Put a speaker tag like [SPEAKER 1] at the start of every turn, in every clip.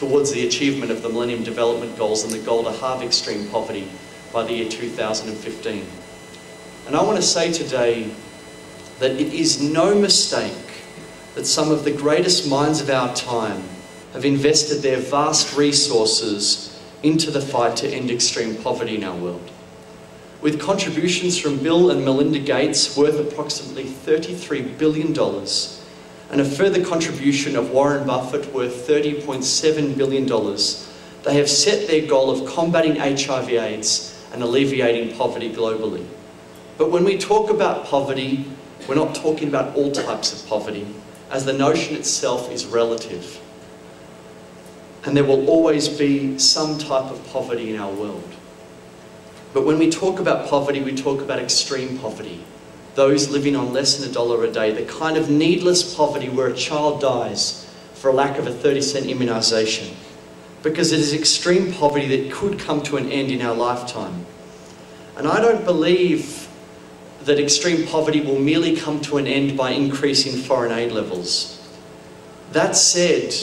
[SPEAKER 1] towards the achievement of the Millennium Development Goals and the goal to halve extreme poverty by the year 2015. And I want to say today that it is no mistake that some of the greatest minds of our time have invested their vast resources into the fight to end extreme poverty in our world. With contributions from Bill and Melinda Gates worth approximately $33 billion, and a further contribution of Warren Buffett worth $30.7 billion, they have set their goal of combating HIV/AIDS and alleviating poverty globally. But when we talk about poverty, we're not talking about all types of poverty, as the notion itself is relative. And there will always be some type of poverty in our world. But when we talk about poverty, we talk about extreme poverty. Those living on less than $1 a day, the kind of needless poverty where a child dies for a lack of a 30-cent immunisation. Because it is extreme poverty that could come to an end in our lifetime. And I don't believe that extreme poverty will merely come to an end by increasing foreign aid levels. That said,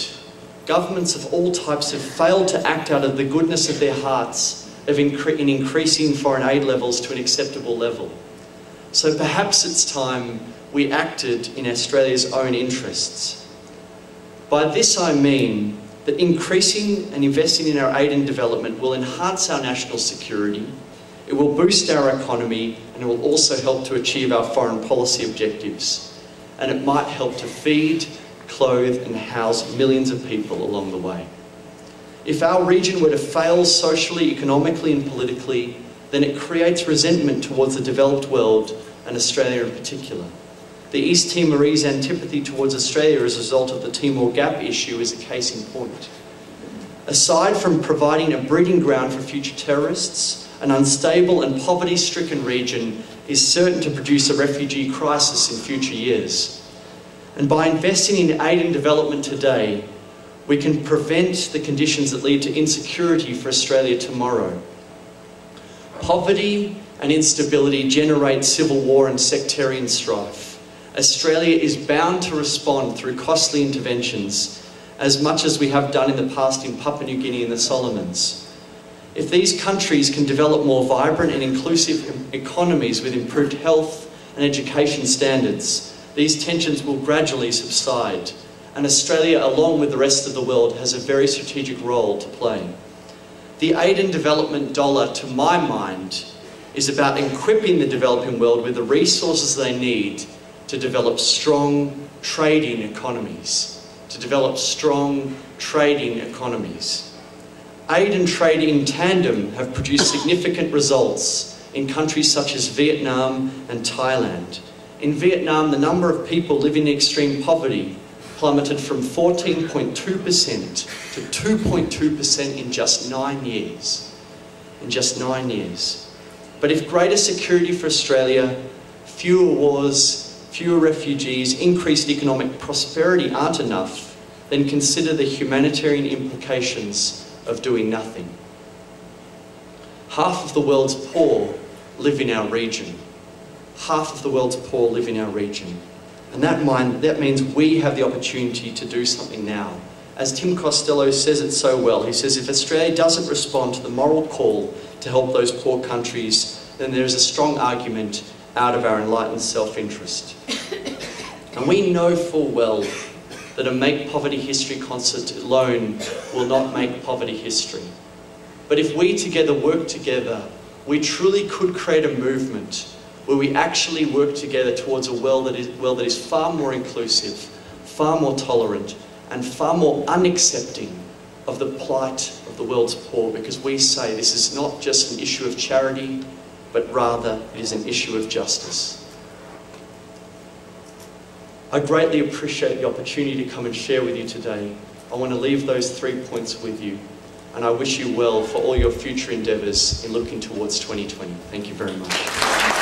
[SPEAKER 1] governments of all types have failed to act out of the goodness of their hearts in increasing foreign aid levels to an acceptable level. So perhaps it's time we acted in Australia's own interests. By this I mean that increasing and investing in our aid and development will enhance our national security, it will boost our economy, and it will also help to achieve our foreign policy objectives. And it might help to feed, clothe and house millions of people along the way. If our region were to fail socially, economically and politically, then it creates resentment towards the developed world, and Australia in particular. The East Timorese antipathy towards Australia as a result of the Timor Gap issue is a case in point. Aside from providing a breeding ground for future terrorists, an unstable and poverty-stricken region is certain to produce a refugee crisis in future years. And by investing in aid and development today, we can prevent the conditions that lead to insecurity for Australia tomorrow. Poverty and instability generate civil war and sectarian strife. Australia is bound to respond through costly interventions, as much as we have done in the past in Papua New Guinea and the Solomons. If these countries can develop more vibrant and inclusive economies with improved health and education standards, these tensions will gradually subside. And Australia, along with the rest of the world, has a very strategic role to play. The aid and development dollar, to my mind, is about equipping the developing world with the resources they need to develop strong trading economies. Aid and trade in tandem have produced significant results in countries such as Vietnam and Thailand. In Vietnam, the number of people living in extreme poverty plummeted from 14.2% to 2.2% in just 9 years. But if greater security for Australia, fewer wars, fewer refugees, increased economic prosperity aren't enough, then consider the humanitarian implications of doing nothing. Half of the world's poor live in our region. And that means we have the opportunity to do something now. As Tim Costello says it so well, he says, if Australia doesn't respond to the moral call to help those poor countries, then there is a strong argument out of our enlightened self-interest. And we know full well that a Make Poverty History concert alone will not make poverty history. But if we together work together, we truly could create a movement where we actually work together towards a world that is far more inclusive, far more tolerant, and far more unaccepting of the plight of the world's poor, because we say this is not just an issue of charity, but rather it is an issue of justice. I greatly appreciate the opportunity to come and share with you today. I want to leave those 3 points with you, and I wish you well for all your future endeavours in looking towards 2020. Thank you very much.